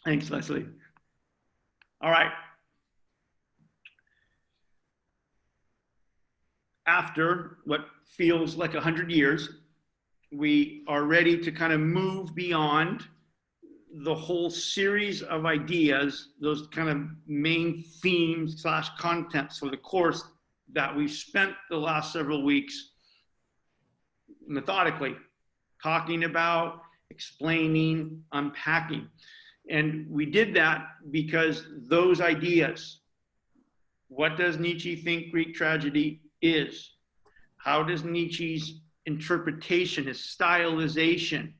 Thanks, Leslie. All right. After what feels like 100 years, we are ready to kind of move beyond the whole series of ideas, those kind of main themes slash contents for the course that we've spent the last several weeks methodically talking about, explaining, unpacking. And we did that because those ideas, what does Nietzsche think Greek tragedy is? How does Nietzsche's interpretation, his stylization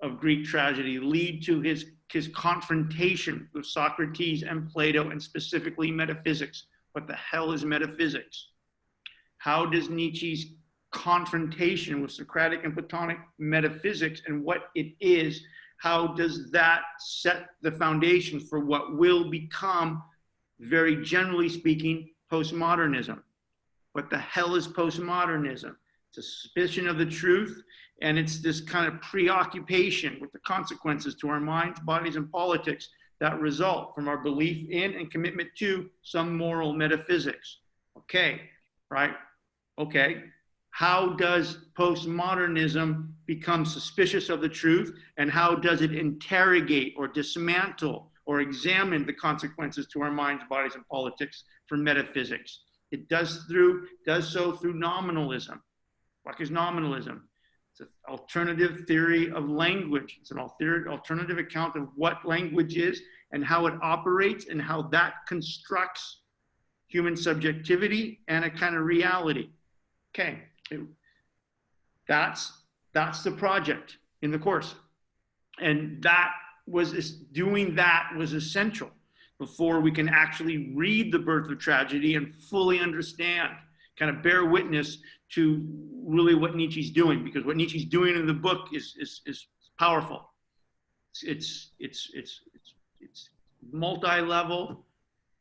of Greek tragedy lead to his confrontation with Socrates and Plato, and specifically metaphysics? What the hell is metaphysics? How does Nietzsche's confrontation with Socratic and Platonic metaphysics and what it is, how does that set the foundation for what will become, very generally speaking, postmodernism? What the hell is postmodernism? It's a suspicion of the truth, and it's this kind of preoccupation with the consequences to our minds, bodies, and politics that result from our belief in and commitment to some moral metaphysics. Okay, right? Okay. How does postmodernism become suspicious of the truth, and how does it interrogate or dismantle or examine the consequences to our minds, bodies, and politics for metaphysics? It does so through nominalism. What is nominalism? It's an alternative theory of language. It's an alternative account of what language is and how it operates and how that constructs human subjectivity and a kind of reality. Okay, that's the project in the course. And doing that was essential before we can actually read The Birth of Tragedy and fully understand, kind of bear witness to really what Nietzsche's doing, because what Nietzsche's doing in the book is powerful. It's multi-level,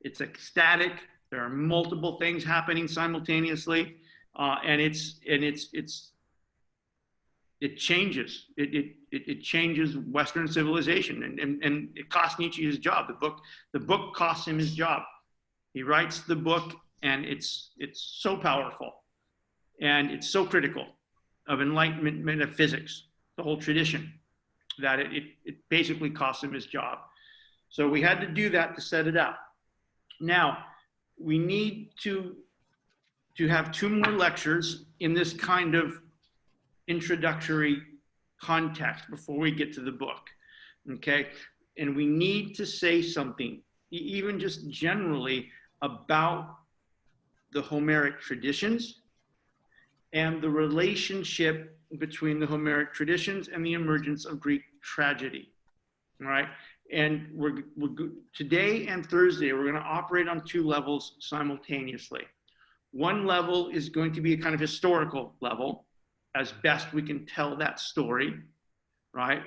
it's ecstatic, there are multiple things happening simultaneously, and it changes. It changes Western civilization, and it cost Nietzsche his job. The book costs him his job. He writes the book, and it's so powerful, and it's so critical of Enlightenment metaphysics, the whole tradition, that it basically cost him his job. So we had to do that to set it up. Now, we need to have 2 more lectures in this kind of introductory context before we get to the book, okay? And we need to say something, even just generally, about the Homeric traditions and the relationship between the Homeric traditions and the emergence of Greek tragedy, all right? And today and Thursday, we're gonna operate on 2 levels simultaneously. One level is going to be a kind of historical level, as best we can tell that story, right?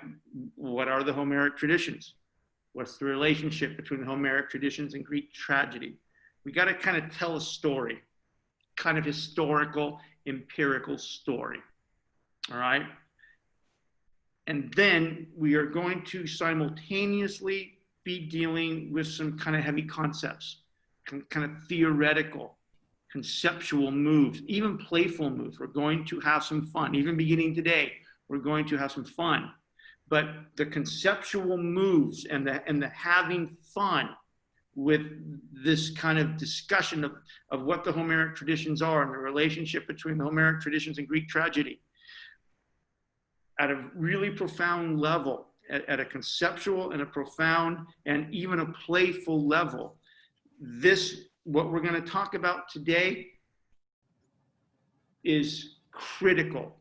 What are the Homeric traditions? What's the relationship between the Homeric traditions and Greek tragedy? We got to kind of tell a story, kind of historical, empirical story, all right? And then we are going to simultaneously be dealing with some kind of heavy concepts, kind of theoretical, conceptual moves, even playful moves. We're going to have some fun. Even beginning today, we're going to have some fun. But the conceptual moves and the having fun with this kind of discussion of what the Homeric traditions are and the relationship between the Homeric traditions and Greek tragedy at a really profound level, at a conceptual and a profound and even a playful level. What we're going to talk about today is critical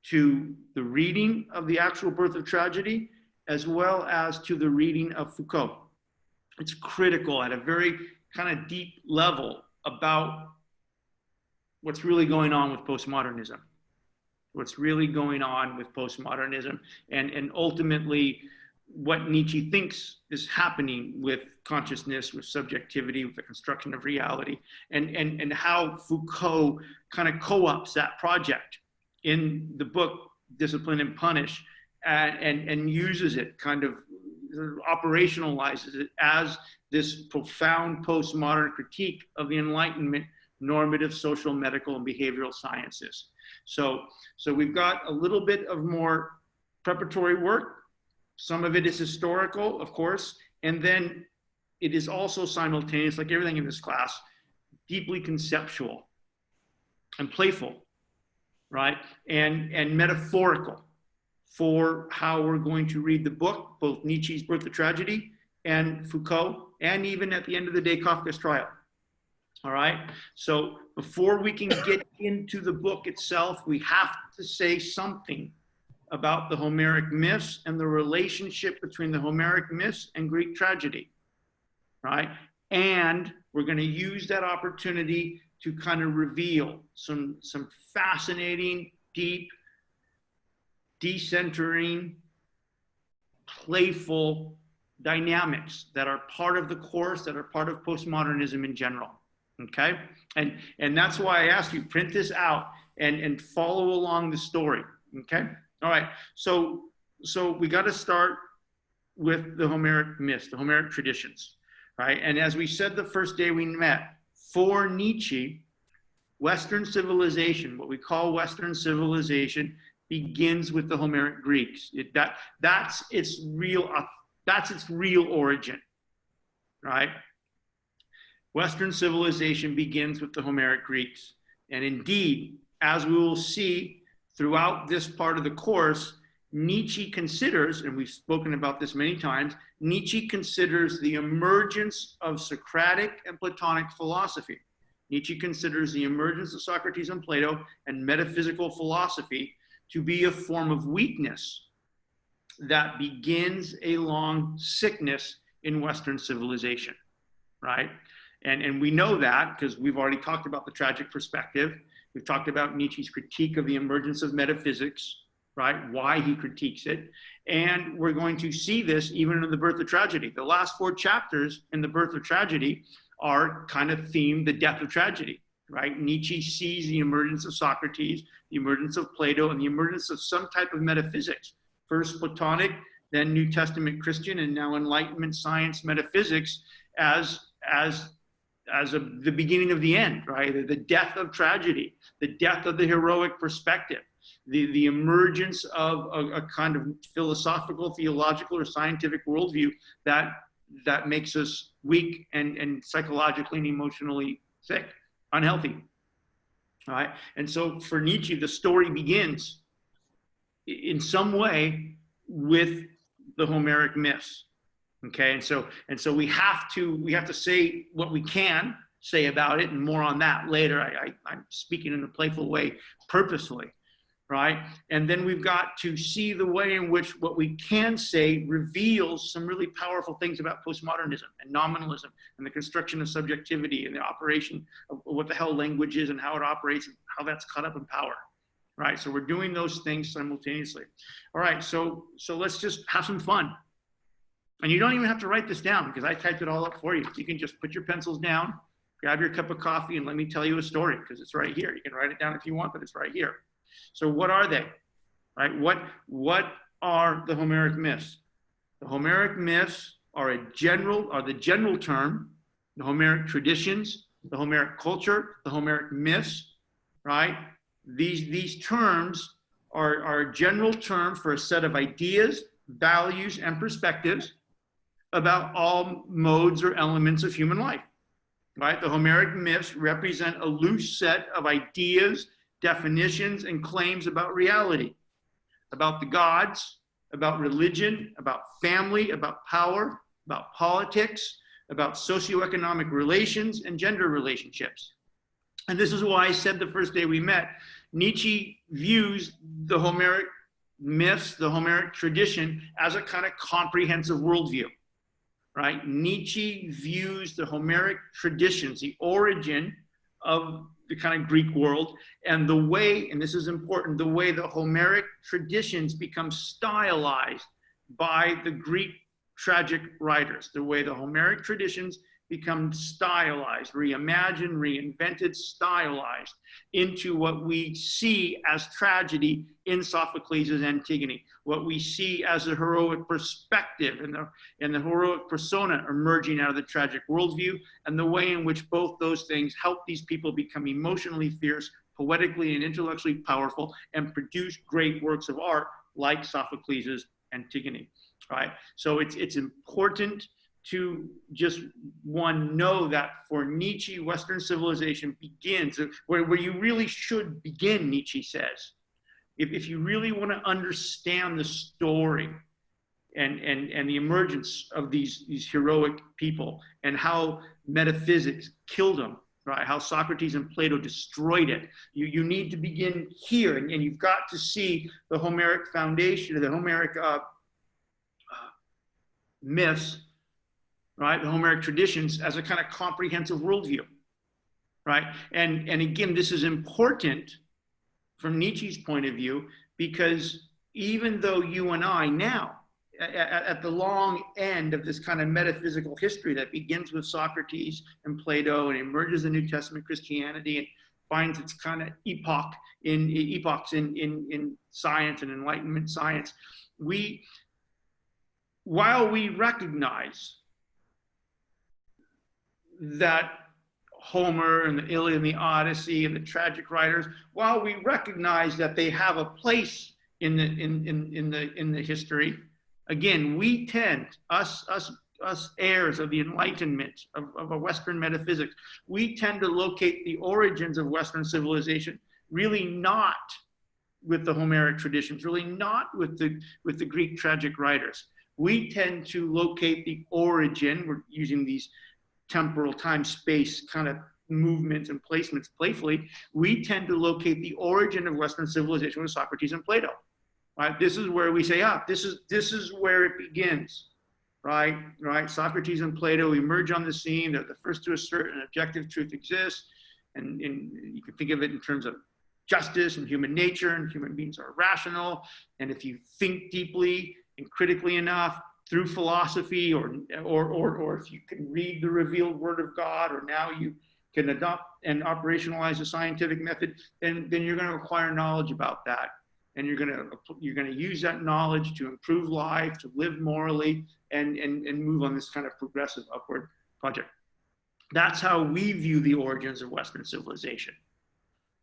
to the reading of the actual Birth of Tragedy, as well as to the reading of Foucault. It's critical at a very kind of deep level about what's really going on with postmodernism, and ultimately what Nietzsche thinks is happening with consciousness, with subjectivity, with the construction of reality, and how Foucault kind of co-opts that project in the book Discipline and Punish, and uses it kind of operationalizes it as this profound postmodern critique of the Enlightenment normative, social, medical, and behavioral sciences. So we've got a little bit of more preparatory work. Some of it is historical, of course, and then it is also simultaneous, like everything in this class, deeply conceptual and playful, right? And metaphorical for how we're going to read the book, both Nietzsche's Birth of Tragedy and Foucault, and even at the end of the day, Kafka's Trial. All right. So before we can get into the book itself, we have to say something about the Homeric myths and the relationship between the Homeric myths and Greek tragedy, right? And we're going to use that opportunity to kind of reveal some fascinating, deep, decentering, playful dynamics that are part of the course, that are part of postmodernism in general. Okay, and that's why I asked you, print this out and follow along the story. Okay, all right. So we got to start with the Homeric myths, the Homeric traditions, right? And as we said the first day we met, for Nietzsche, Western civilization, what we call Western civilization, begins with the Homeric Greeks. That's its real origin, right? Western civilization begins with the Homeric Greeks. And indeed, as we will see throughout this part of the course, Nietzsche considers, and we've spoken about this many times, Nietzsche considers the emergence of Socratic and Platonic philosophy. Nietzsche considers the emergence of Socrates and Plato and metaphysical philosophy to be a form of weakness that begins a long sickness in Western civilization, right? And we know that because we've already talked about the tragic perspective. We've talked about Nietzsche's critique of the emergence of metaphysics, right? Why he critiques it. And we're going to see this even in the Birth of Tragedy. The last 4 chapters in the Birth of Tragedy are kind of themed the death of tragedy, right? Nietzsche sees the emergence of Socrates, the emergence of Plato, and the emergence of some type of metaphysics. First Platonic, then New Testament Christian, and now Enlightenment science metaphysics as the beginning of the end, right? The death of tragedy, the death of the heroic perspective, the emergence of a kind of philosophical, theological, or scientific worldview that makes us weak and psychologically and emotionally sick, unhealthy. All right. And so for Nietzsche, the story begins in some way with the Homeric myths. Okay, and so we have to say what we can say about it, and more on that later. I'm speaking in a playful way purposefully, right? And then we've got to see the way in which what we can say reveals some really powerful things about postmodernism and nominalism and the construction of subjectivity and the operation of what the hell language is and how it operates and how that's caught up in power, right? So we're doing those things simultaneously. All right, so let's just have some fun. And you don't even have to write this down because I typed it all up for you. You can just put your pencils down, grab your cup of coffee, and let me tell you a story because it's right here. You can write it down if you want, but it's right here. So what are they? Right? What are the Homeric myths? The Homeric myths are the general term, the Homeric traditions, the Homeric culture, the Homeric myths, right? These terms are a general term for a set of ideas, values, and perspectives about all modes or elements of human life, right? The Homeric myths represent a loose set of ideas, definitions, and claims about reality, about the gods, about religion, about family, about power, about politics, about socioeconomic relations and gender relationships. And this is why I said the first day we met, Nietzsche views the Homeric myths, the Homeric tradition, as a kind of comprehensive worldview, right? Nietzsche views the Homeric traditions, the origin of the kind of Greek world, and the way, and this is important, the way the Homeric traditions become stylized by the Greek tragic writers, the way the Homeric traditions become stylized, reimagined, reinvented, stylized into what we see as tragedy in Sophocles' Antigone, what we see as a heroic perspective and the heroic persona emerging out of the tragic worldview, and the way in which both those things help these people become emotionally fierce, poetically and intellectually powerful, and produce great works of art like Sophocles' Antigone, right? So it's important to just know that for Nietzsche, Western civilization begins where you really should begin, Nietzsche says. If you really want to understand the story and the emergence of these heroic people and how metaphysics killed them, right? How Socrates and Plato destroyed it. You need to begin here, and you've got to see the Homeric foundation, the Homeric myths, right? The Homeric traditions as a kind of comprehensive worldview, right? And again, this is important from Nietzsche's point of view, because even though you and I now, at the long end of this kind of metaphysical history that begins with Socrates and Plato and emerges in New Testament Christianity and finds its kind of epochs in science and Enlightenment science, while we recognize that Homer and the Iliad and the Odyssey and the tragic writers, while we recognize that they have a place in the history, again, we tend, us heirs of the Enlightenment, of a Western metaphysics, we tend to locate the origins of Western civilization really not with the Homeric traditions, really not with the Greek tragic writers. We tend to locate the origin, we're using these temporal time space kind of movements and placements playfully, we tend to locate the origin of Western civilization with Socrates and Plato, right? This is where we say, this is where it begins, right? Socrates and Plato emerge on the scene. They're the first to assert an objective truth exists, and you can think of it in terms of justice and human nature, and human beings are rational, and if you think deeply and critically enough, through philosophy, or if you can read the revealed word of God, or now you can adopt and operationalize a scientific method, then you're going to acquire knowledge about that, and you're going to use that knowledge to improve life, to live morally, and move on this kind of progressive upward project. That's how we view the origins of Western civilization,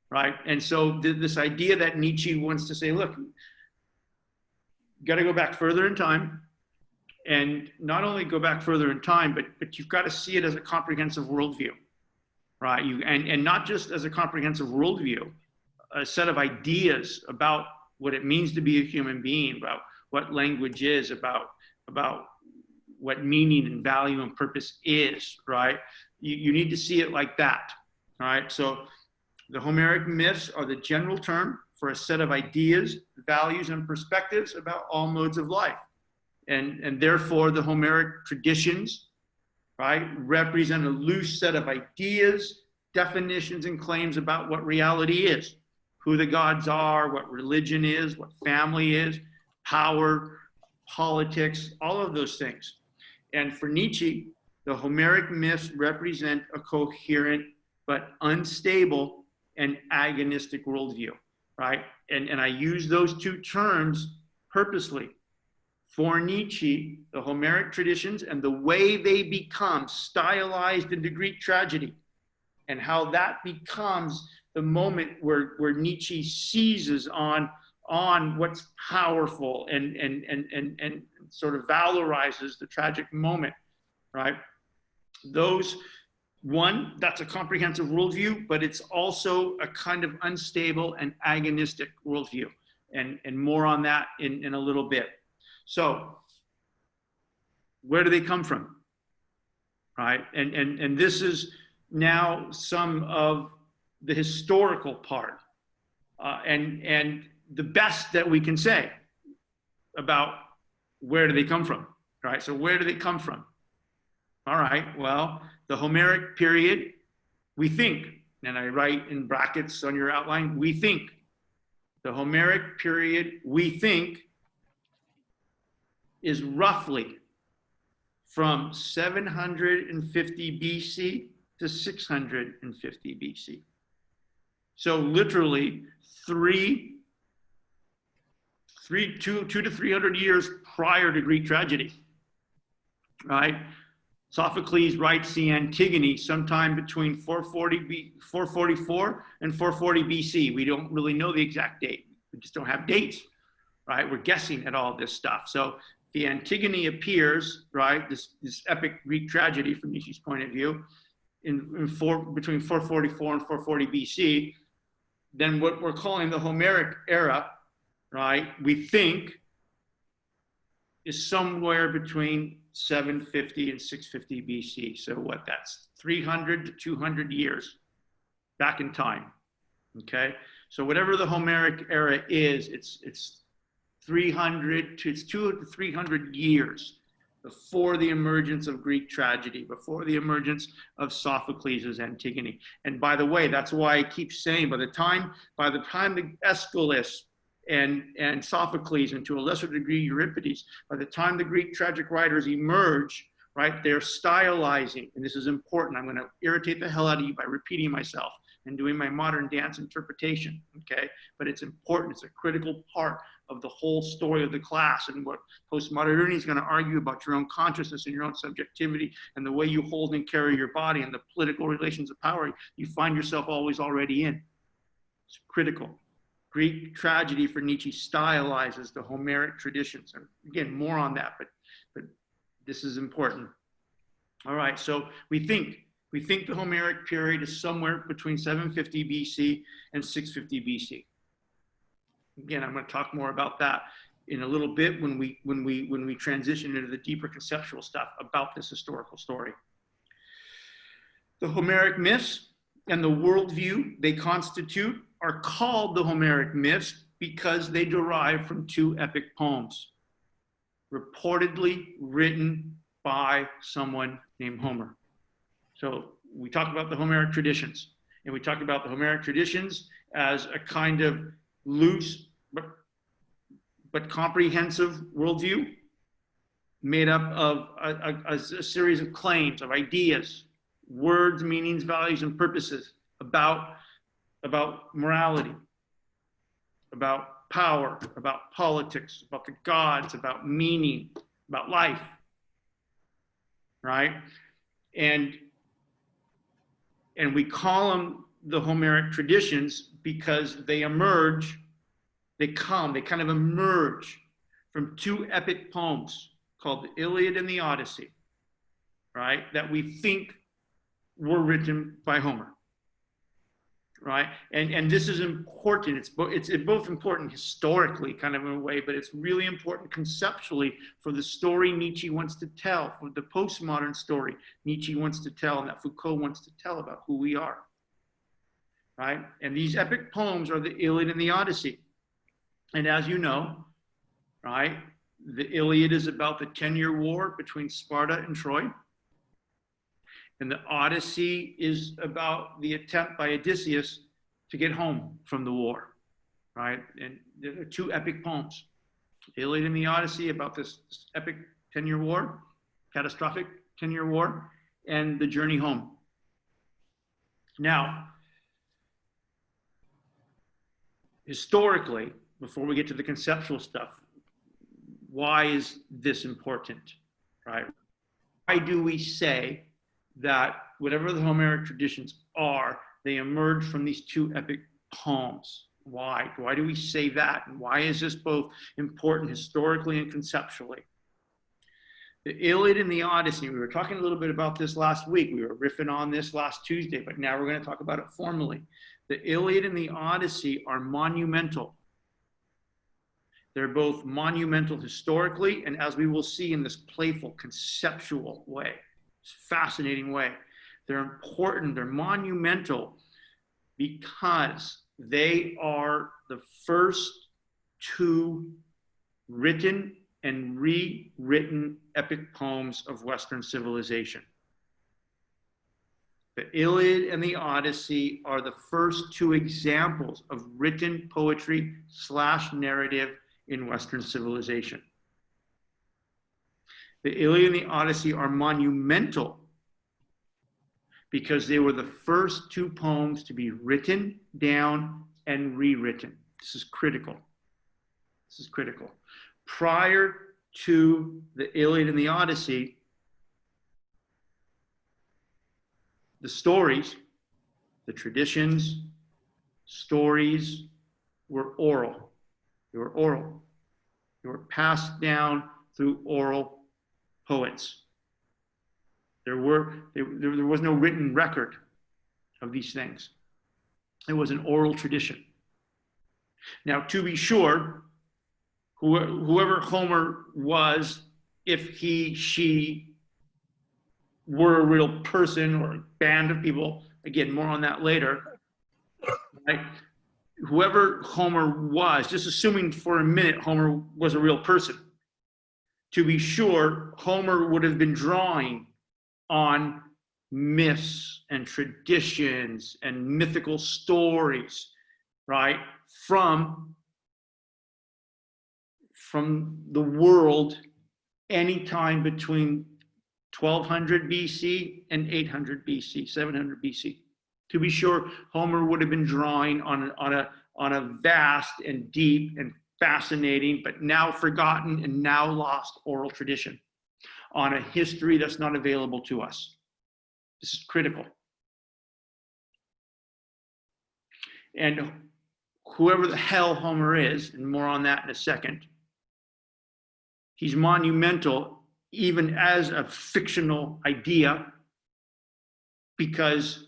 right? And so this idea that Nietzsche wants to say, look, you got to go back further in time. And not only go back further in time, but you've got to see it as a comprehensive worldview, right? And not just as a comprehensive worldview, a set of ideas about what it means to be a human being, about what language is, about what meaning and value and purpose is, right? You need to see it like that, all right? So the Homeric myths are the general term for a set of ideas, values, and perspectives about all modes of life. And therefore, the Homeric traditions, right, represent a loose set of ideas, definitions, and claims about what reality is, who the gods are, what religion is, what family is, power, politics, all of those things. And for Nietzsche, the Homeric myths represent a coherent but unstable and agonistic worldview, right? And I use those two terms purposely. For Nietzsche, the Homeric traditions and the way they become stylized into Greek tragedy, and how that becomes the moment where Nietzsche seizes on what's powerful and sort of valorizes the tragic moment, right? That's a comprehensive worldview, but it's also a kind of unstable and agonistic worldview. And more on that in a little bit. So where do they come from, right? And this is now some of the historical part and the best that we can say about where do they come from, right? So where do they come from? All right, well, the Homeric period, we think, and I write in brackets on your outline, we think. The Homeric period, we think, is roughly from 750 BC to 650 BC. So literally 2 to 300 years prior to Greek tragedy, right? Sophocles writes the Antigone sometime between 444 and 440 BC. We don't really know the exact date. We just don't have dates, right? We're guessing at all this stuff. So the Antigone appears, right? This epic Greek tragedy from Nietzsche's point of view, between 444 and 440 BC. Then what we're calling the Homeric Era, right? We think is somewhere between 750 and 650 BC. So what, that's 300 to 200 years back in time, okay? So whatever the Homeric Era is, it's 200 to 300 years before the emergence of Greek tragedy, before the emergence of Sophocles' Antigone. And by the way, that's why I keep saying, by the time the Aeschylus and Sophocles, and to a lesser degree Euripides, by the time the Greek tragic writers emerge, right, they're stylizing, and this is important. I'm going to irritate the hell out of you by repeating myself and doing my modern dance interpretation, okay? But it's important. It's a critical part of the whole story of the class, and what postmodernity is going to argue about your own consciousness and your own subjectivity and the way you hold and carry your body and the political relations of power you find yourself always already in. It's critical. Greek tragedy for Nietzsche stylizes the Homeric traditions. And again, more on that, but this is important. All right, so we think the Homeric period is somewhere between 750 BC and 650 BC. Again, I'm going to talk more about that in a little bit when we transition into the deeper conceptual stuff about this historical story. The Homeric myths and the worldview they constitute are called the Homeric myths because they derive from 2 epic poems, reportedly written by someone named Homer. So we talk about the Homeric traditions, and we talk about the Homeric traditions as a kind of loose but comprehensive worldview made up of a series of claims, of ideas, words, meanings, values, and purposes about morality, about power, about politics, about the gods, about meaning, about life, right? And we call them the Homeric traditions because they emerge, they kind of emerge from 2 epic poems called the Iliad and the Odyssey, right? That we think were written by Homer, right? And this is important. It's both important historically, kind of in a way, but it's really important conceptually for the story Nietzsche wants to tell, for the postmodern story Nietzsche wants to tell, and that Foucault wants to tell about who we are, right? And these epic poems are the Iliad and the Odyssey. And as you know, right, the Iliad is about the 10-year war between Sparta and Troy. And the Odyssey is about the attempt by Odysseus to get home from the war, right? And there are 2 epic poems. The Iliad and the Odyssey about this epic 10-year war, catastrophic 10-year war, and the journey home. Now, historically, before we get to the conceptual stuff, why is this important, right? Why do we say that whatever the Homeric traditions are, they emerge from these 2 epic poems? Why? Why do we say that? And why is this both important historically and conceptually? The Iliad and the Odyssey, we were talking a little bit about this last week. We were riffing on this last Tuesday, but now we're going to talk about it formally. The Iliad and the Odyssey are monumental. They're both monumental historically, and as we will see, in this playful, conceptual way, this fascinating way. They're important, they're monumental because they are the first 2 written and rewritten epic poems of Western civilization. The Iliad and the Odyssey are the first 2 examples of written poetry / narrative in Western civilization. The Iliad and the Odyssey are monumental because they were the first two poems to be written down and rewritten. This is critical. This is critical. Prior to the Iliad and the Odyssey, the stories, the traditions, stories were oral. They were oral. They were passed down through oral poets. There was no written record of these things. It was an oral tradition. Now, to be sure, whoever Homer was, if he, she were a real person or a band of people, again, more on that later, right? Whoever Homer was, just assuming for a minute Homer was a real person, to be sure, Homer would have been drawing on myths and traditions and mythical stories, right? From the world anytime between 1200 BC and 800 BC, 700 BC. To be sure, Homer would have been drawing on a vast and deep and fascinating, but now forgotten and now lost oral tradition on a history that's not available to us. This is critical. And whoever the hell Homer is, and more on that in a second, he's monumental even as a fictional idea because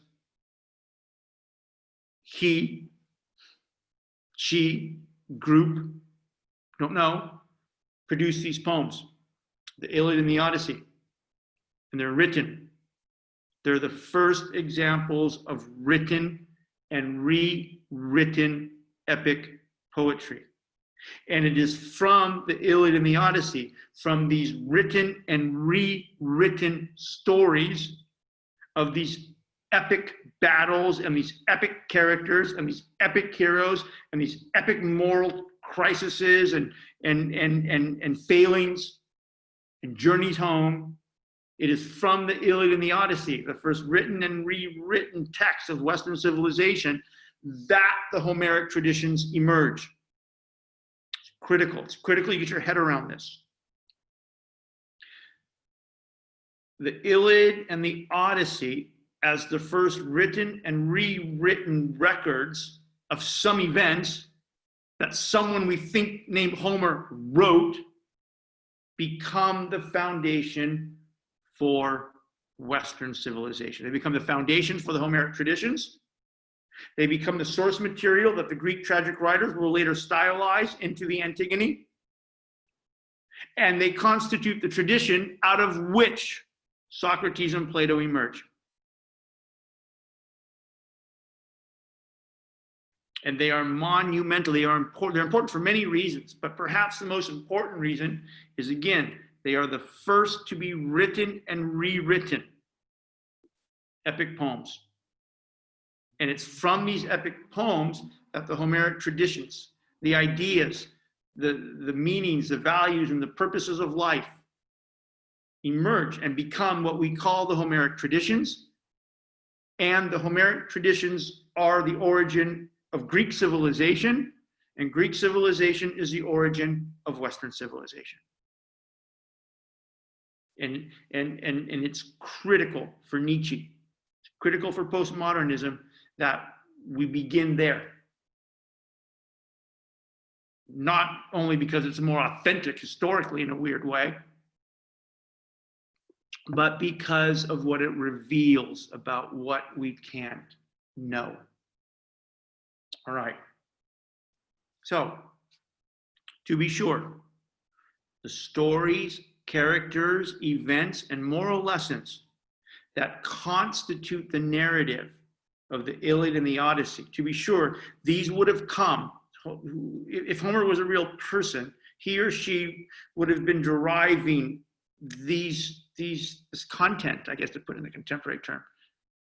he, she, group, don't know, produced these poems, the Iliad and the Odyssey, and they're written. They're the first examples of written and rewritten epic poetry. And it is from the Iliad and the Odyssey, from these written and rewritten stories of these epic battles and these epic characters and these epic heroes and these epic moral crises and failings and journeys home. It is from the Iliad and the Odyssey, the first written and rewritten text of Western civilization, that the Homeric traditions emerge. It's critical. It's critical you get your head around this. The Iliad and the Odyssey, as the first written and rewritten records of some events that someone we think named Homer wrote, become the foundation for Western civilization. They become the foundation for the Homeric traditions. They become the source material that the Greek tragic writers will later stylize into the Antigone. And they constitute the tradition out of which Socrates and Plato emerge. And they are monumental. They are important. They're important for many reasons, but perhaps the most important reason is, again, they are the first to be written and rewritten epic poems. And it's from these epic poems that the Homeric traditions, the ideas, the meanings, the values, and the purposes of life emerge and become what we call the Homeric traditions. And the Homeric traditions are the origin of Greek civilization, and Greek civilization is the origin of Western civilization. And it's critical for Nietzsche, it's critical for postmodernism that we begin there. Not only because it's more authentic historically in a weird way, but because of what it reveals about what we can't know. All right. So, to be sure, the stories, characters, events, and moral lessons that constitute the narrative of the Iliad and the Odyssey, to be sure, these would have come, if Homer was a real person, he or she would have been deriving this content, I guess to put in the contemporary term,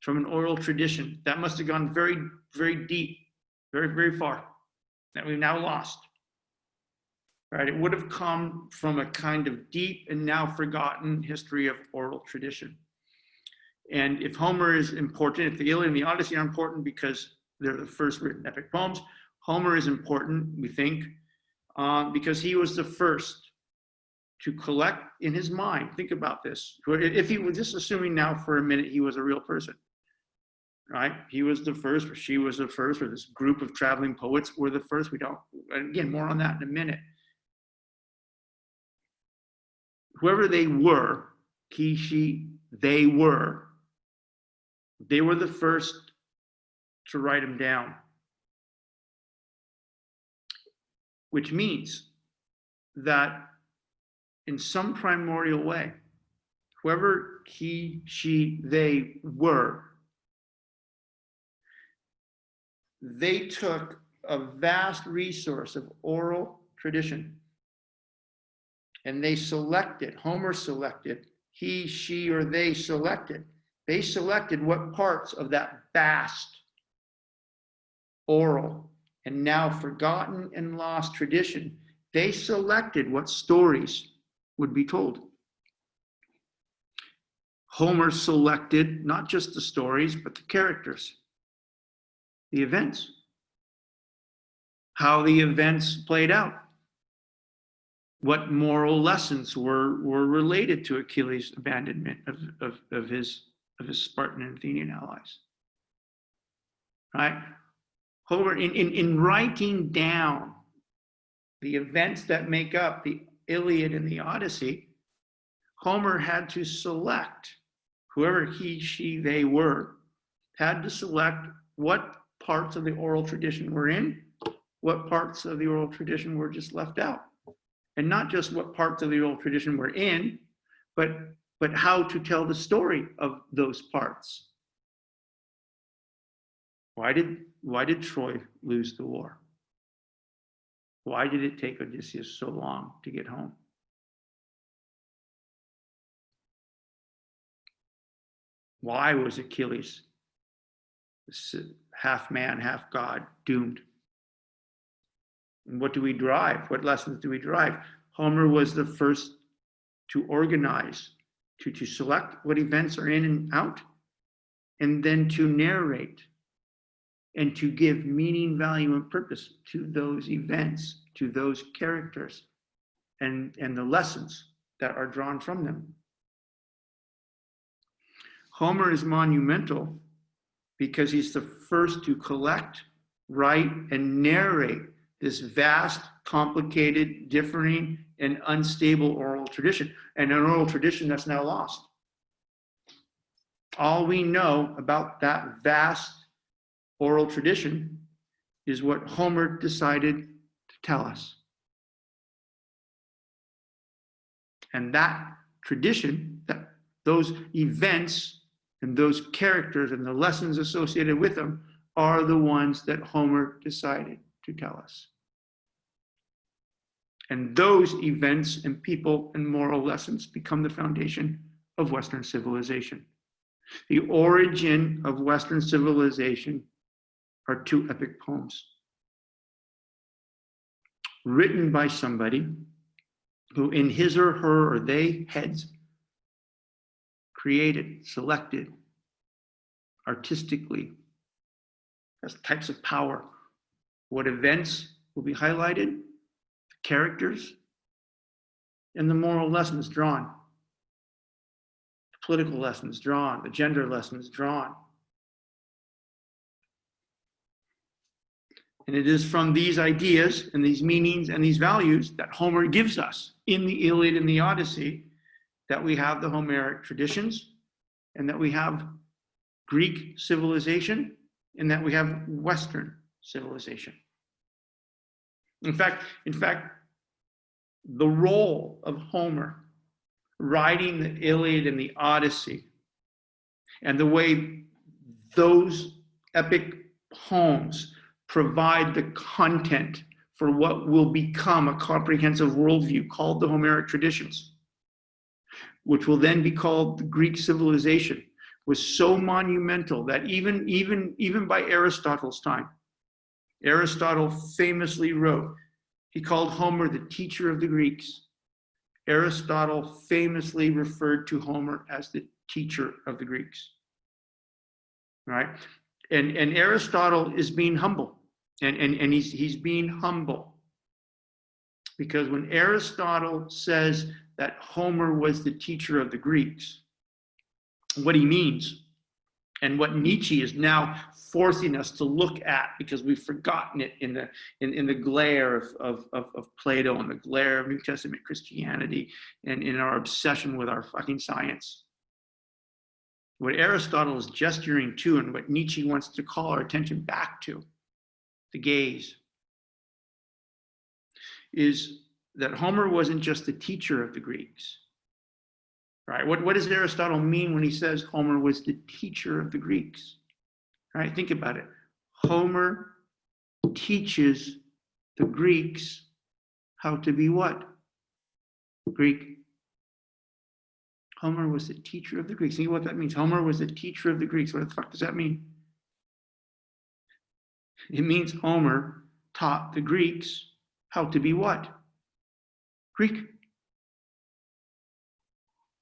from an oral tradition that must have gone very, very deep, very, very far, that we've now lost, right? It would have come from a kind of deep and now forgotten history of oral tradition. And if Homer is important, if the Iliad and the Odyssey are important because they're the first written epic poems, Homer is important, we think, because he was the first to collect in his mind. Think about this. If he was just assuming now for a minute he was a real person, right? He was the first, or she was the first, or this group of traveling poets were the first. We don't, again, more on that in a minute. Whoever they were, he, she, they were the first to write them down. Which means that in some primordial way, whoever he, she, they were, they took a vast resource of oral tradition and they selected, Homer selected, he, she, or they selected what parts of that vast oral and now forgotten and lost tradition, they selected what stories would be told. Homer selected not just the stories, but the characters, the events, how the events played out, what moral lessons were related to Achilles' abandonment of his Spartan and Athenian allies, right? Homer, in writing down the events that make up the Iliad and the Odyssey, Homer had to select, whoever he, she, they were, had to select what parts of the oral tradition were in, what parts of the oral tradition were just left out. And not just what parts of the oral tradition were in, but how to tell the story of those parts. Why did Troy lose the war? Why did it take Odysseus so long to get home? Why was Achilles, half man, half god, doomed? And what do we derive? What lessons do we derive? Homer was the first to organize, to select what events are in and out, and then to narrate and to give meaning, value, and purpose to those events, to those characters, and the lessons that are drawn from them. Homer is monumental because he's the first to collect, write, and narrate this vast, complicated, differing, and unstable oral tradition, and an oral tradition that's now lost. All we know about that vast oral tradition is what Homer decided to tell us. And that tradition, those events and those characters and the lessons associated with them are the ones that Homer decided to tell us. And those events and people and moral lessons become the foundation of Western civilization. The origin of Western civilization are two epic poems written by somebody who in his or her or they heads created, selected artistically as types of power what events will be highlighted, the characters, and the moral lessons drawn, the political lessons drawn, the gender lessons drawn. And it is from these ideas and these meanings and these values that Homer gives us in the Iliad and the Odyssey that we have the Homeric traditions, and that we have Greek civilization, and that we have Western civilization. In fact, the role of Homer writing the Iliad and the Odyssey, and the way those epic poems provide the content for what will become a comprehensive worldview called the Homeric Traditions, which will then be called the Greek civilization, was so monumental that even by Aristotle's time, Aristotle famously wrote, He called Homer the teacher of the Greeks. Aristotle famously referred to Homer as the teacher of the Greeks. Right? And Aristotle is being humble. And he's being humble. Because when Aristotle says that Homer was the teacher of the Greeks, what he means, and what Nietzsche is now forcing us to look at, because we've forgotten it in the glare of Plato and the glare of New Testament Christianity, and in our obsession with our fucking science. What Aristotle is gesturing to, and what Nietzsche wants to call our attention back to, the gaze, is that Homer wasn't just the teacher of the Greeks. Right? What does Aristotle mean when he says Homer was the teacher of the Greeks? Right? Think about it. Homer teaches the Greeks how to be what? Greek. Homer was the teacher of the Greeks. Think what that means. Homer was the teacher of the Greeks. What the fuck does that mean? It means Homer taught the Greeks how to be what? Greek.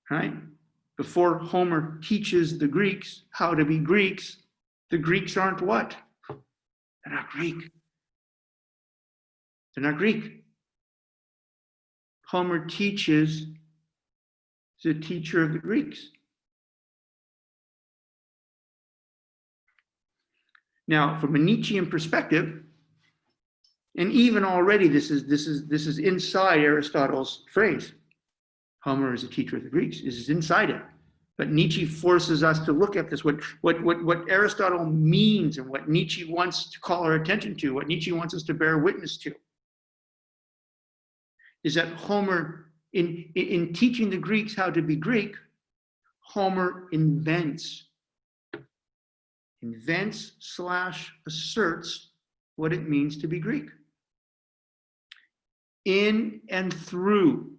Right? Before Homer teaches the Greeks how to be Greeks, the Greeks aren't what? They're not Greek. They're not Greek. Homer teaches the teacher of the Greeks. Now, from a Nietzschean perspective, and even already this is inside Aristotle's phrase. Homer is a teacher of the Greeks. This is inside it. But Nietzsche forces us to look at this. What Aristotle means, and what Nietzsche wants to call our attention to, what Nietzsche wants us to bear witness to, is that Homer, in teaching the Greeks how to be Greek, Homer invents / asserts what it means to be Greek. In and through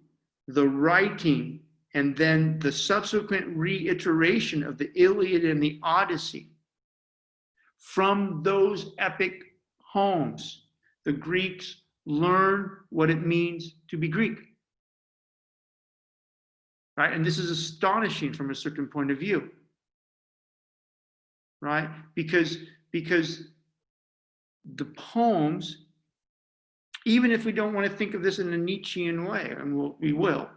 the writing and then the subsequent reiteration of the Iliad and the Odyssey, from those epic poems, the Greeks learn what it means to be Greek. Right? And this is astonishing from a certain point of view. Right? Because the poems, even if we don't want to think of this in a Nietzschean way, and we will,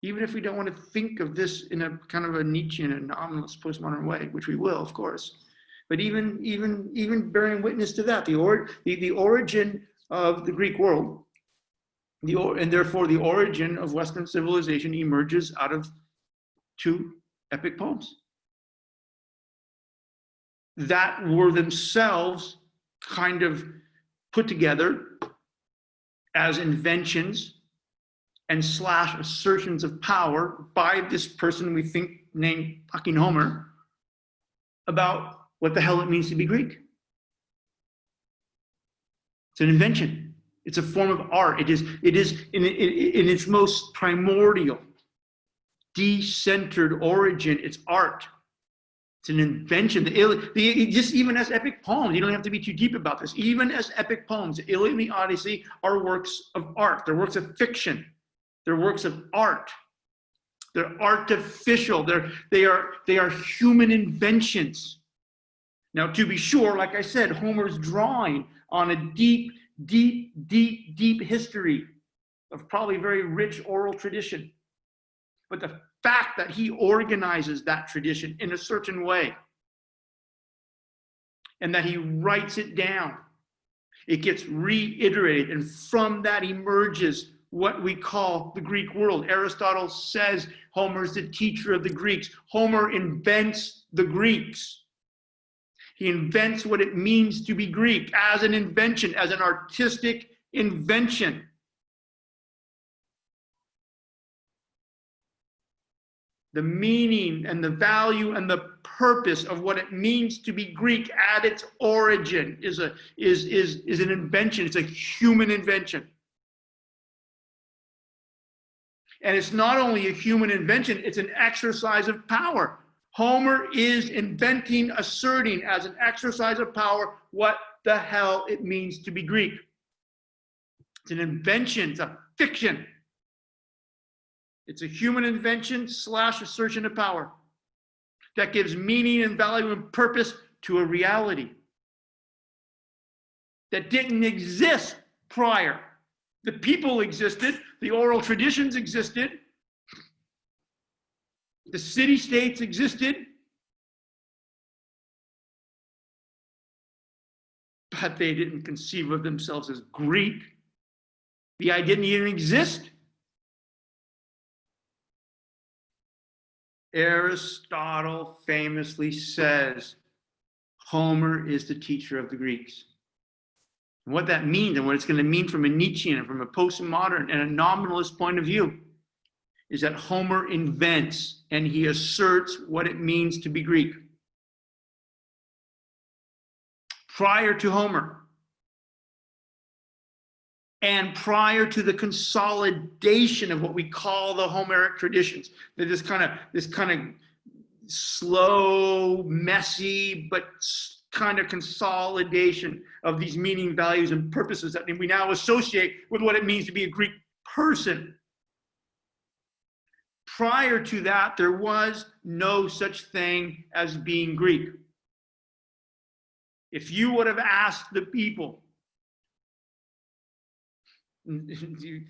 even if we don't want to think of this in a kind of a Nietzschean and nominalist postmodern way, which we will, of course, but even bearing witness to that, the origin of the Greek world, and therefore the origin of Western civilization, emerges out of two epic poems that were themselves kind of put together as inventions and / assertions of power by this person we think named fucking Homer about what the hell it means to be Greek. It's an invention. It's a form of art. It is in its most primordial, de-centered origin, it's art. It's an invention. Just even as epic poems, you don't have to be too deep about this. Even as epic poems, the Iliad and the Odyssey are works of art. They're works of fiction. They're works of art. They're artificial. They are human inventions. Now, to be sure, like I said, Homer's drawing on a deep history of probably very rich oral tradition. But the fact that he organizes that tradition in a certain way and that he writes it down, it gets reiterated, and from that emerges what we call the Greek world. Aristotle says Homer's the teacher of the Greeks. Homer invents the Greeks. He invents what it means to be Greek as an invention, as an artistic invention. The meaning and the value and the purpose of what it means to be Greek at its origin is an invention. It's a human invention. And it's not only a human invention, it's an exercise of power. Homer is inventing, asserting as an exercise of power what the hell it means to be Greek. It's an invention. It's a fiction. It's a human invention / assertion of power that gives meaning and value and purpose to a reality that didn't exist prior. The people existed, the oral traditions existed, the city-states existed, but they didn't conceive of themselves as Greek. The idea didn't even exist. Aristotle famously says, Homer is the teacher of the Greeks. And what that means and what it's going to mean from a Nietzschean and from a postmodern and a nominalist point of view is that Homer invents and he asserts what it means to be Greek. Prior to Homer, and prior to the consolidation of what we call the Homeric traditions, this kind of slow, messy, but kind of consolidation of these meaning, values, and purposes that we now associate with what it means to be a Greek person. Prior to that, there was no such thing as being Greek. If you would have asked the people, if you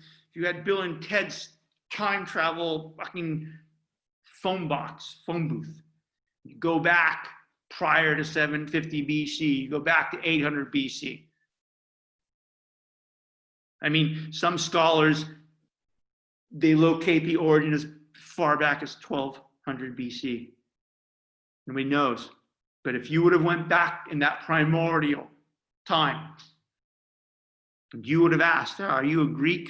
had Bill and Ted's time travel fucking phone booth, you go back prior to 750 BC, you go back to 800 BC. I mean, some scholars, they locate the origin as far back as 1200 BC. Nobody knows. But if you would have went back in that primordial time, you would have asked, are you a Greek?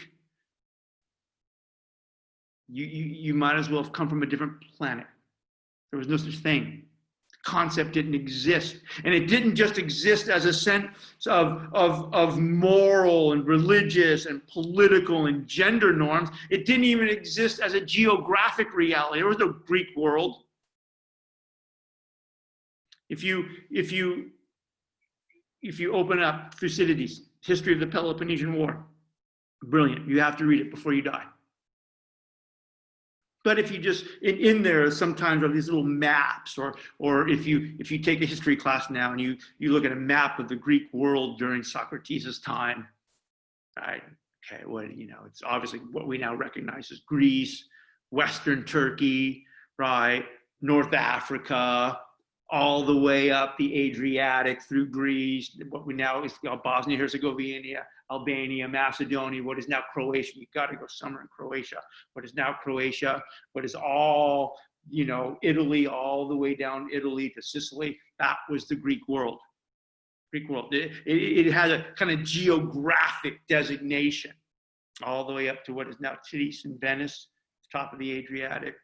You might as well have come from a different planet. There was no such thing. The concept didn't exist. And it didn't just exist as a sense of moral and religious and political and gender norms. It didn't even exist as a geographic reality. There was no Greek world. If you open up Thucydides, History of the Peloponnesian War, brilliant. You have to read it before you die. But if you just, in there sometimes are these little maps, or if you take a history class now and you look at a map of the Greek world during Socrates' time, right? Okay, well, it's obviously what we now recognize as Greece, Western Turkey, right? North Africa, all the way up the Adriatic through Greece, what we now is Bosnia, Herzegovina, Albania, Macedonia, what is now Croatia. We got to go somewhere in Croatia. What is now Croatia, what is all, Italy, all the way down Italy to Sicily. That was the Greek world. Greek world. It had a kind of geographic designation all the way up to what is now Greece and Venice, top of the Adriatic,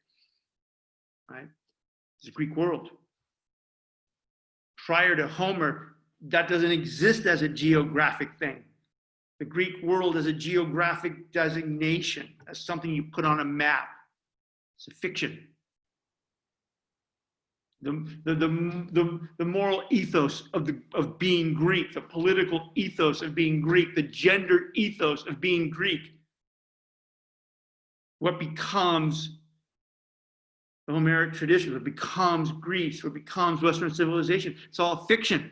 right? It's a Greek world. Prior to Homer, that doesn't exist as a geographic thing. The Greek world is a geographic designation, as something you put on a map. It's a fiction. The moral ethos of being Greek, the political ethos of being Greek, the gender ethos of being Greek, what becomes the Homeric tradition, what becomes Greece, what becomes Western civilization. It's all fiction.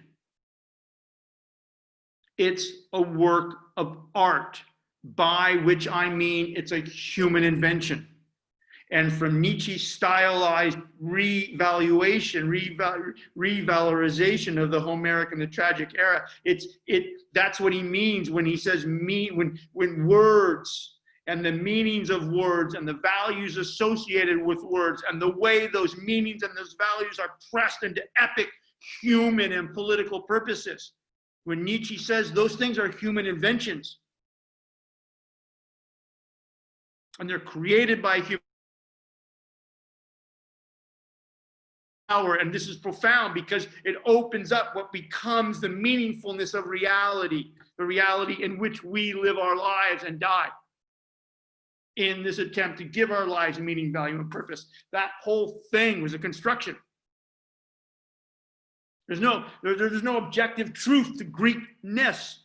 It's a work of art, by which I mean it's a human invention. And from Nietzsche's stylized revalorization of the Homeric and the tragic era, that's what he means when he says when words and the meanings of words and the values associated with words and the way those meanings and those values are pressed into epic human and political purposes. When Nietzsche says those things are human inventions and they're created by human power, and this is profound because it opens up what becomes the meaningfulness of reality, the reality in which we live our lives and die. In this attempt to give our lives meaning, value, and purpose. That whole thing was a construction. There's no objective truth to Greekness.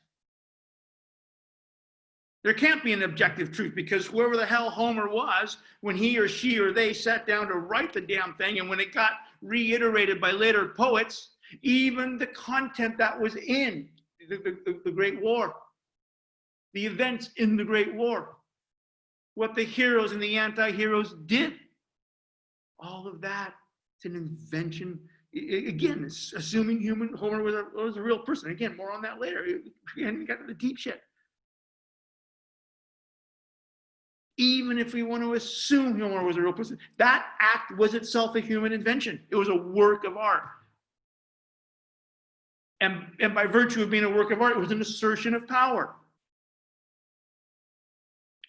There can't be an objective truth, because whoever the hell Homer was, when he or she or they sat down to write the damn thing, and when it got reiterated by later poets, even the content that was in the Great War, the events in the Great War, what the heroes and the anti-heroes did, all of that, it's an invention. Again, it's assuming Homer was a real person. Again, more on that later. Again, we got to the deep shit. Even if we want to assume Homer was a real person, that act was itself a human invention. It was a work of art. And by virtue of being a work of art, it was an assertion of power.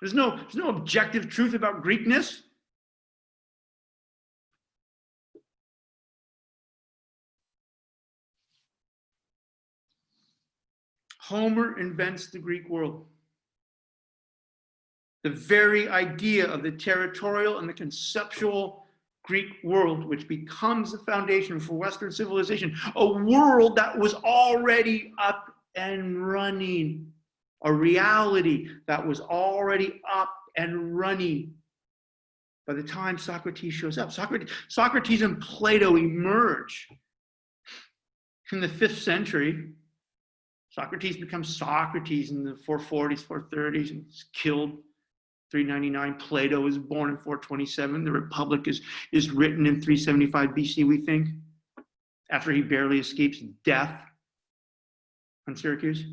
There's no objective truth about Greekness. Homer invents the Greek world. The very idea of the territorial and the conceptual Greek world, which becomes the foundation for Western civilization, a world that was already up and running, a reality that was already up and running by the time Socrates shows up. Socrates and Plato emerge in the 5th century. Socrates becomes Socrates in the 440s, 430s, and is killed 399. Plato is born in 427. The Republic is written in 375 BC, we think, after he barely escapes death on Syracuse.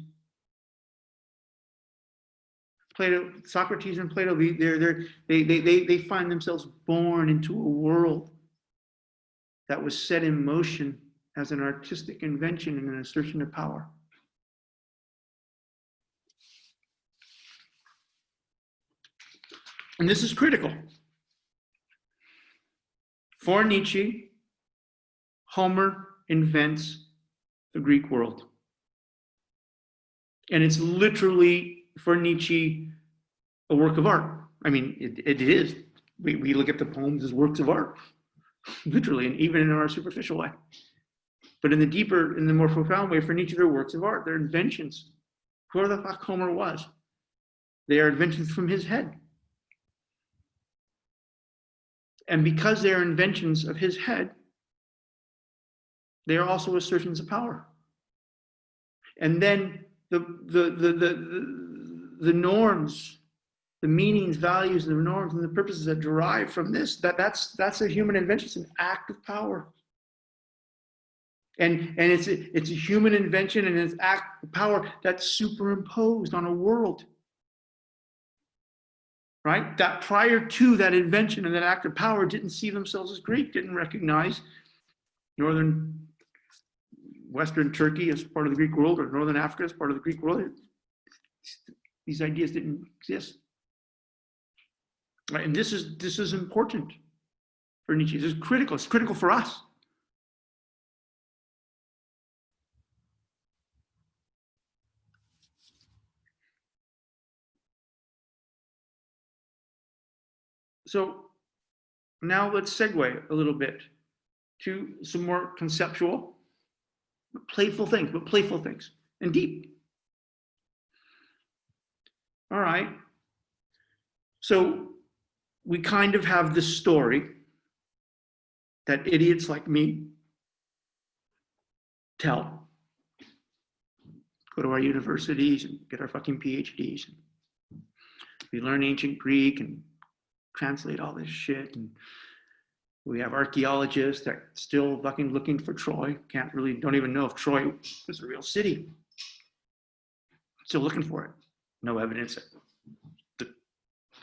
Socrates and Plato, they find themselves born into a world that was set in motion as an artistic invention and an assertion of power. And this is critical. For Nietzsche, Homer invents the Greek world. And it's literally, for Nietzsche, a work of art. I mean, it is. We look at the poems as works of art, literally, and even in our superficial way. But in the deeper, in the more profound way, for Nietzsche, they're works of art. They're inventions. Whoever the fuck Homer was, they are inventions from his head. And because they are inventions of his head, they are also assertions of power. And then the norms, the meanings, values, the norms, and the purposes that derive from this, that's a human invention. It's an act of power. And it's a human invention and it's an act of power that's superimposed on a world. Right? That prior to that invention and that act of power didn't see themselves as Greek, didn't recognize Western Turkey as part of the Greek world, or Northern Africa as part of the Greek world. These ideas didn't exist. Right? And this is important for Nietzsche. This is critical. It's critical for us. So now let's segue a little bit to some more conceptual, playful things, and deep. All right. So we kind of have this story that idiots like me tell. Go to our universities and get our fucking PhDs. We learn ancient Greek and translate all this shit, and we have archaeologists that are still fucking looking for Troy. Don't even know if Troy was a real city. Still looking for it. No evidence that the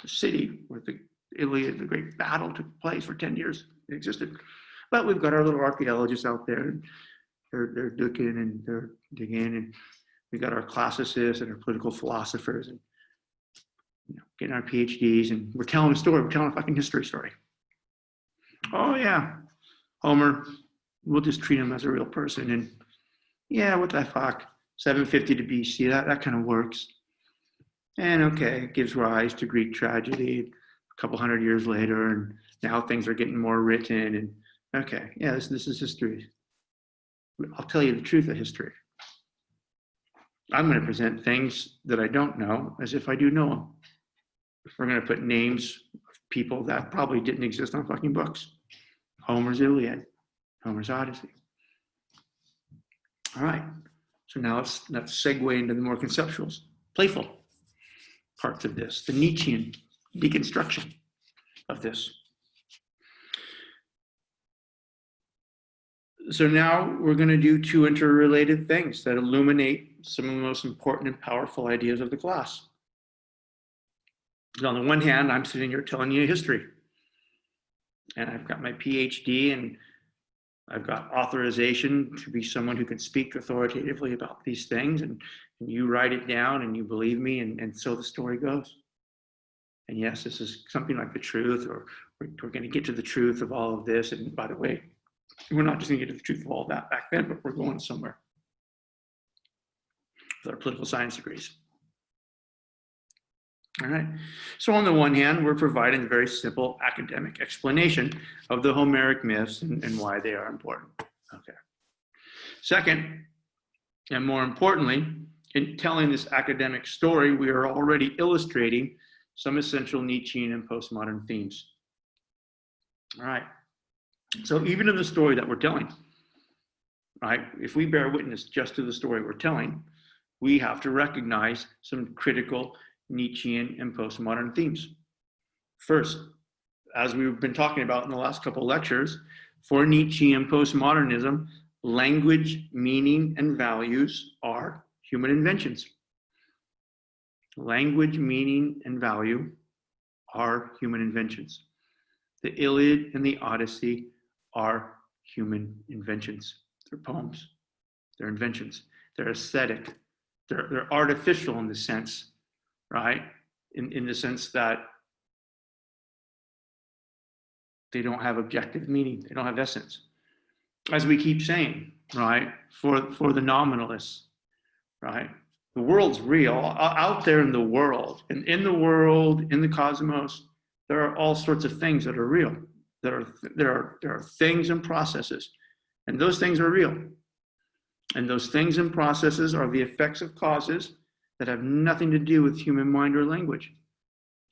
city where the Iliad, the great battle, took place for 10 years. It existed. But we've got our little archaeologists out there, and they're digging and they're digging, and we got our classicists and our political philosophers, and getting our PhDs, and we're telling a story. We're telling a fucking history story. Oh yeah, Homer, we'll just treat him as a real person. And yeah, what the fuck? 750 to BC, that kind of works. And okay, it gives rise to Greek tragedy a couple hundred years later, and now things are getting more written. And okay, yeah, this is history. I'll tell you the truth of history. I'm going to present things that I don't know as if I do know them. If we're going to put names of people that probably didn't exist on fucking books. Homer's Iliad, Homer's Odyssey. All right. So now let's segue into the more conceptual, playful parts of this, the Nietzschean deconstruction of this. So now we're going to do two interrelated things that illuminate some of the most important and powerful ideas of the class. On the one hand, I'm sitting here telling you history. And I've got my PhD and I've got authorization to be someone who can speak authoritatively about these things. And you write it down and you believe me, and so the story goes. And yes, this is something like the truth, or we're going to get to the truth of all of this. And by the way, we're not just going to get to the truth of all of that back then, but we're going somewhere with our political science degrees. All right. So on the one hand, we're providing a very simple academic explanation of the Homeric myths and why they are important. Okay. Second, and more importantly, in telling this academic story, we are already illustrating some essential Nietzschean and postmodern themes. All right. So even in the story that we're telling, right, if we bear witness just to the story we're telling, we have to recognize some critical Nietzschean and postmodern themes. First, as we've been talking about in the last couple of lectures, for Nietzsche and postmodernism, language, meaning, and values are human inventions. Language, meaning, and value are human inventions. The Iliad and the Odyssey are human inventions. They're poems. They're inventions. They're aesthetic. They're artificial in the sense, right? In the sense that they don't have objective meaning. They don't have essence. As we keep saying, right? For the nominalists, right? The world's real. Out there in the world, and in the world, in the cosmos, there are all sorts of things that are real. There are things and processes, and those things are real. And those things and processes are the effects of causes that have nothing to do with human mind or language.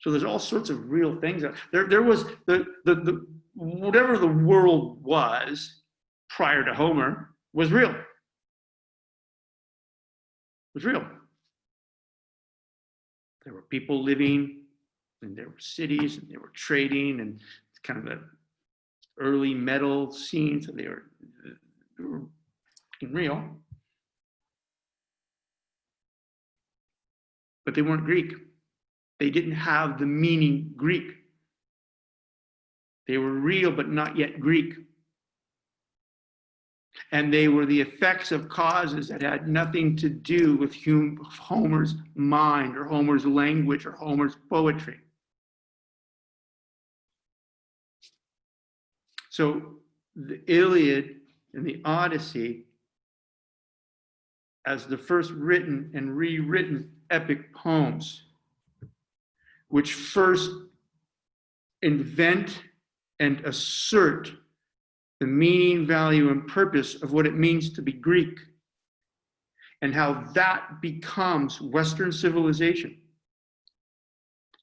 So there's all sorts of real things. There was the whatever the world was prior to Homer was real. It was real. There were people living, and there were cities, and they were trading, and it's kind of the early metal scenes, and they were real. But they weren't Greek. They didn't have the meaning Greek. They were real, but not yet Greek. And they were the effects of causes that had nothing to do with Homer's mind or Homer's language or Homer's poetry. So the Iliad and the Odyssey, as the first written and rewritten epic poems, which first invent and assert the meaning, value, and purpose of what it means to be Greek, and how that becomes Western civilization,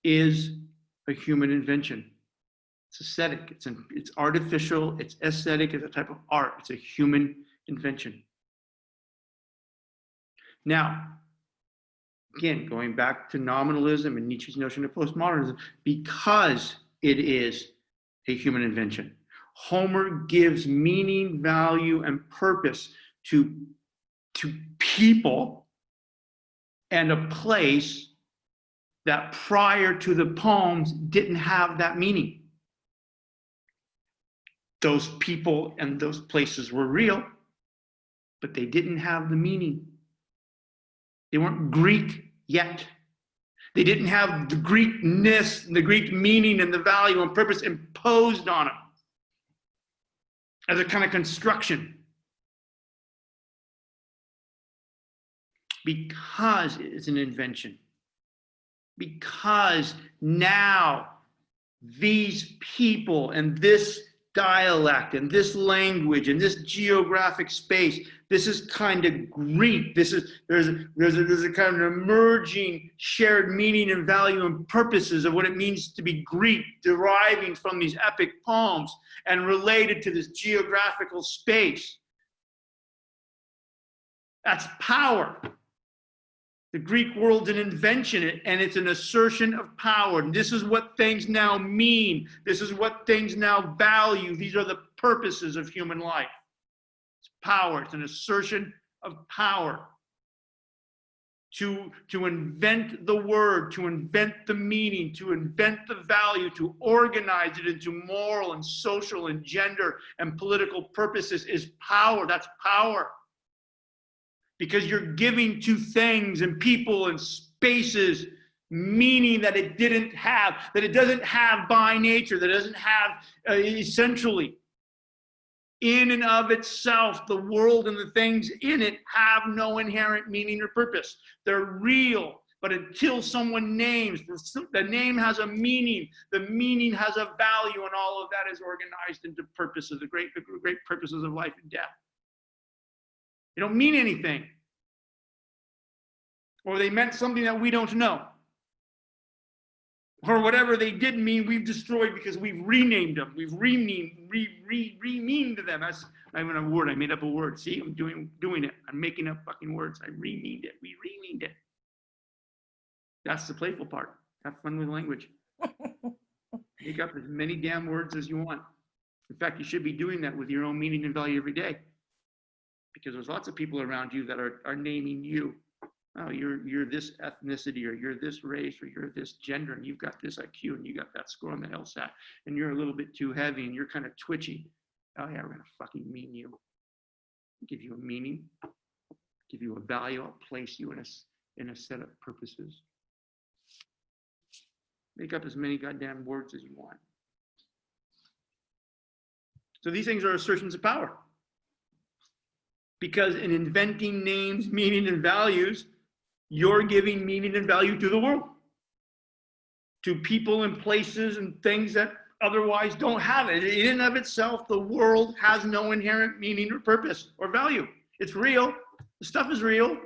is a human invention. It's aesthetic, it's artificial, it's aesthetic, it's a type of art, it's a human invention. Now, again, going back to nominalism and Nietzsche's notion of postmodernism, because it is a human invention, Homer gives meaning, value, and purpose to people and a place that prior to the poems didn't have that meaning. Those people and those places were real, but they didn't have the meaning. They weren't Greek yet. They didn't have the Greekness, the Greek meaning, and the value and purpose imposed on them as a kind of construction. Because it is an invention. Because now these people and this dialect and this language and this geographic space, this is kind of Greek. There's a kind of emerging shared meaning and value and purposes of what it means to be Greek, deriving from these epic poems and related to this geographical space. That's power. The Greek world's an invention, and it's an assertion of power. And this is what things now mean. This is what things now value. These are the purposes of human life. It's power. It's an assertion of power. To invent the word, to invent the meaning, to invent the value, to organize it into moral and social and gender and political purposes is power. That's power. Because you're giving to things and people and spaces meaning that it didn't have, that it doesn't have by nature, that it doesn't have essentially. In and of itself, the world and the things in it have no inherent meaning or purpose. They're real, but until someone names, the name has a meaning, the meaning has a value, and all of that is organized into purposes, the great purposes of life and death. They don't mean anything. Or they meant something that we don't know. Or whatever they did mean, we've destroyed because we've renamed them. We've renamed them. That's not even a word. I made up a word. See, I'm doing it. I'm making up fucking words. I renamed it. We renamed it. That's the playful part. Have fun with language. Make up as many damn words as you want. In fact, you should be doing that with your own meaning and value every day. Because there's lots of people around you that are naming you. Oh, you're this ethnicity, or you're this race, or you're this gender, and you've got this IQ, and you got that score on the LSAT, and you're a little bit too heavy, and you're kind of twitchy. Oh yeah, we're gonna fucking mean you. Give you a meaning, give you a value. I'll place you in a set of purposes. Make up as many goddamn words as you want. So these things are assertions of power. Because in inventing names, meaning, and values, you're giving meaning and value to the world, to people and places and things that otherwise don't have it. In and of itself, the world has no inherent meaning or purpose or value. It's real. The stuff is real.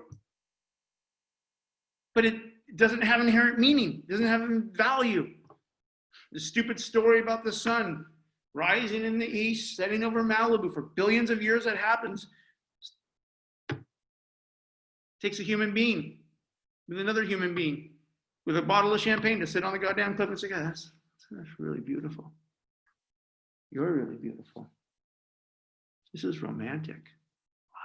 But it doesn't have inherent meaning. It doesn't have value. The stupid story about the sun rising in the east, setting over Malibu for billions of years, that happens. Takes a human being with another human being with a bottle of champagne to sit on the goddamn cliff and say, God, that's really beautiful. You're really beautiful. This is romantic. Wow.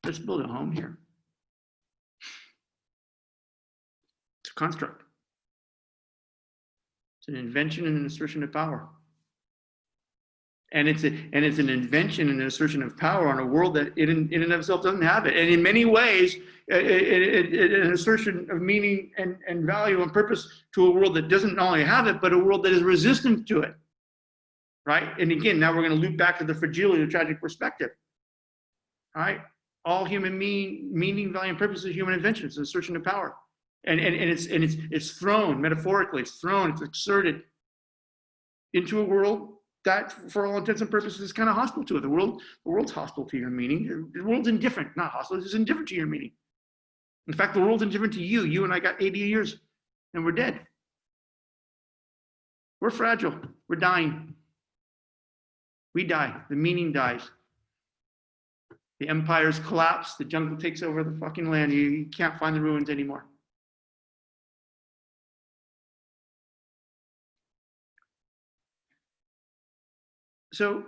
Let's build a home here. It's a construct. It's an invention and an assertion of power. And it's an invention and an assertion of power on a world that in and of itself doesn't have it. And in many ways, an assertion of meaning and value and purpose to a world that doesn't not only have it, but a world that is resistant to it. Right? And again, now we're going to loop back to the fragility of tragic perspective. All right? All human meaning, value, and purpose is human invention. It's an assertion of power. And it's thrown, metaphorically, it's exerted into a world that, for all intents and purposes, is kind of hostile to it. The world's hostile to your meaning. The world's indifferent, not hostile. It's indifferent to your meaning. In fact, the world's indifferent to you. You and I got 80 years, and we're dead. We're fragile. We're dying. We die. The meaning dies. The empires collapse. The jungle takes over the fucking land. You can't find the ruins anymore. So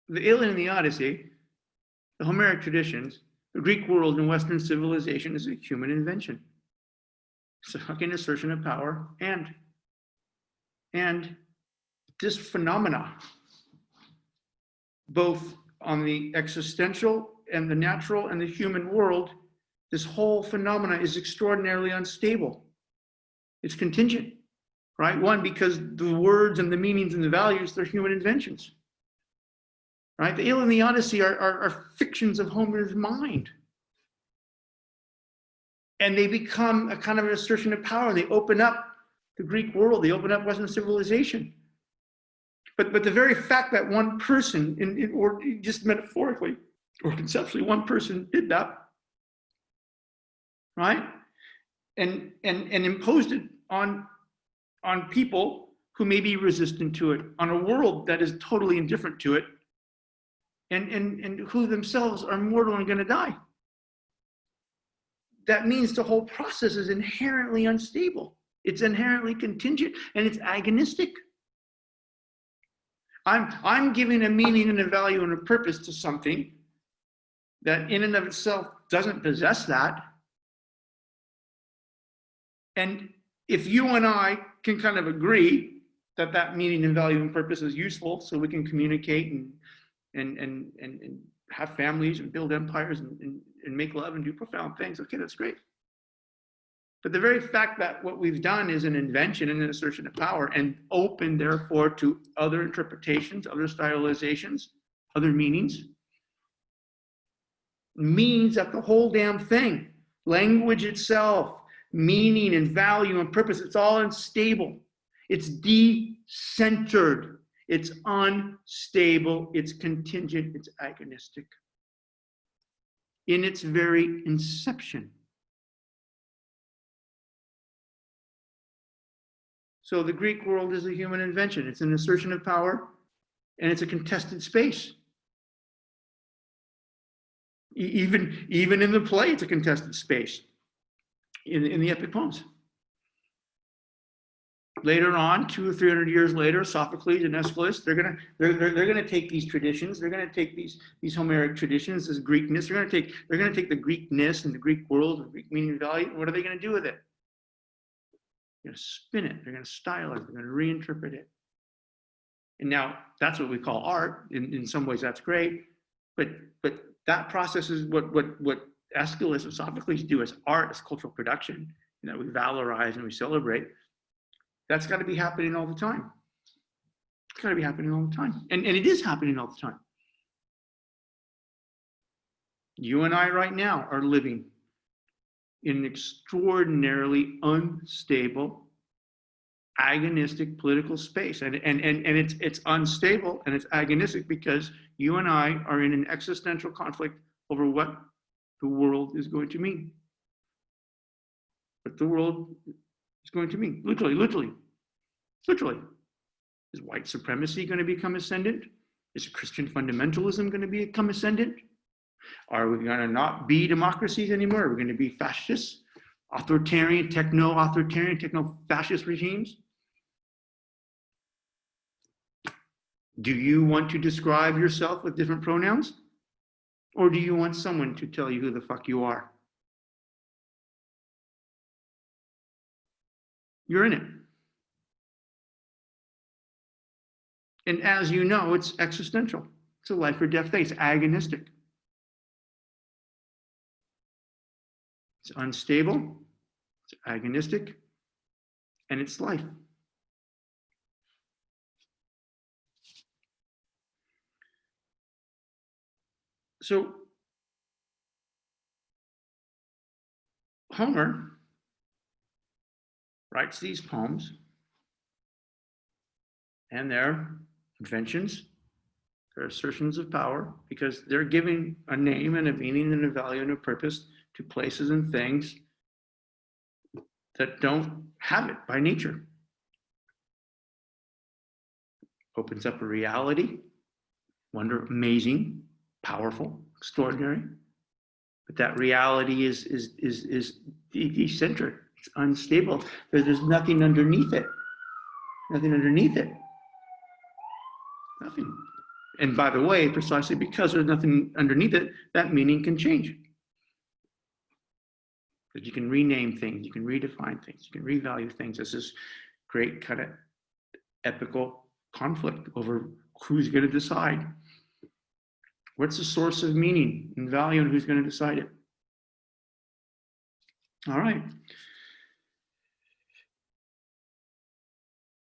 the Iliad and the Odyssey, the Homeric traditions, the Greek world and Western civilization is a human invention. It's a fucking assertion of power, and this phenomena, both on the existential and the natural and the human world, this whole phenomena is extraordinarily unstable. It's contingent, right? One, because the words and the meanings and the values, they're human inventions. Right? The Iliad and the Odyssey are fictions of Homer's mind. And they become a kind of an assertion of power. They open up the Greek world. They opened up Western civilization. But the very fact that one person, or just metaphorically or conceptually, one person did that, right? And imposed it on people who may be resistant to it, on a world that is totally indifferent to it, and who themselves are mortal and going to die. That means the whole process is inherently unstable. It's inherently contingent, and it's agonistic. I'm giving a meaning and a value and a purpose to something that in and of itself doesn't possess that. And if you and I can kind of agree that that meaning and value and purpose is useful, so we can communicate and have families and build empires and make love and do profound things, okay, that's great. But the very fact that what we've done is an invention and an assertion of power, and open, therefore, to other interpretations, other stylizations, other meanings, means that the whole damn thing, language itself, meaning and value and purpose, it's all unstable. It's de-centered. It's unstable. It's contingent. It's agonistic. In its very inception. So the Greek world is a human invention. It's an assertion of power, and it's a contested space. Even in the play, it's a contested space. In the epic poems. Later on, 200 or 300 years later, Sophocles and Aeschylus, they're gonna take these traditions. They're gonna take these Homeric traditions, this Greekness. They're gonna take the Greekness and the Greek world, the Greek meaning and value. And what are they gonna do with it? They're gonna spin it. They're gonna style it. They're gonna reinterpret it. And now that's what we call art. In some ways, that's great. But that process is what Aeschylus and Sophocles do as art, as cultural production, that we valorize and we celebrate. That's got to be happening all the time. It's got to be happening all the time. And it is happening all the time. You and I right now are living in an extraordinarily unstable, agonistic political space. And it's unstable and it's agonistic because you and I are in an existential conflict over what the world is going to mean. What the world is going to mean. Literally. Is white supremacy going to become ascendant? Is Christian fundamentalism going to become ascendant? Are we going to not be democracies anymore? Are we going to be fascists, authoritarian, techno-fascist regimes? Do you want to describe yourself with different pronouns? Or do you want someone to tell you who the fuck you are? You're in it. And as you know, it's existential. It's a life or death thing. It's agonistic. It's unstable. It's agonistic. And it's life. So, Homer writes these poems, and they're inventions, they're assertions of power, because they're giving a name and a meaning and a value and a purpose to places and things that don't have it by nature. Opens up a reality, wonder, amazing, powerful, extraordinary, but that reality is decentered. It's unstable. There's nothing underneath it. Nothing underneath it. Nothing. And by the way, precisely because there's nothing underneath it, that meaning can change. Because you can rename things, you can redefine things, you can revalue things. There's this great kind of epical conflict over who's going to decide. What's the source of meaning and value, and who's going to decide it? All right.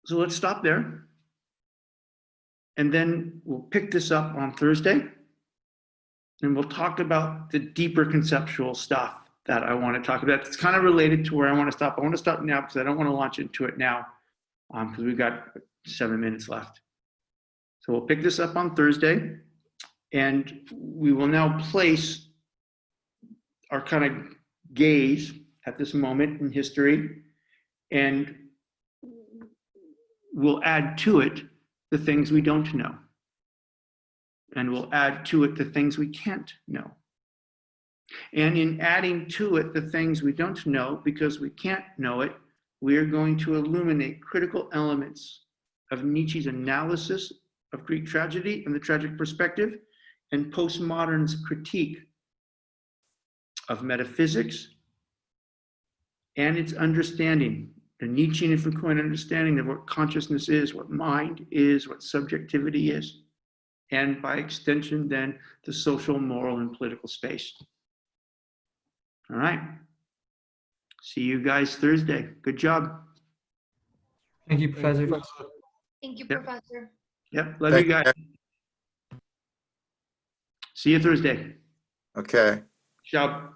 So let's stop there. And then we'll pick this up on Thursday. And we'll talk about the deeper conceptual stuff that I want to talk about. It's kind of related to where I want to stop. I want to stop now because I don't want to launch into it now because we've got 7 minutes left. So we'll pick this up on Thursday, and we will now place our kind of gaze at this moment in history, and we'll add to it the things we don't know. And we'll add to it the things we can't know. And in adding to it the things we don't know, because we can't know it, we are going to illuminate critical elements of Nietzsche's analysis of Greek tragedy and the tragic perspective, and postmodern's critique of metaphysics and its understanding, the Nietzschean and Foucaultian understanding of what consciousness is, what mind is, what subjectivity is, and by extension then the social, moral, and political space. All right. See you guys Thursday. Good job. Thank you, Professor. Thank you, Yep. Professor. Yep. Love you guys. See you Thursday. Okay. Ciao.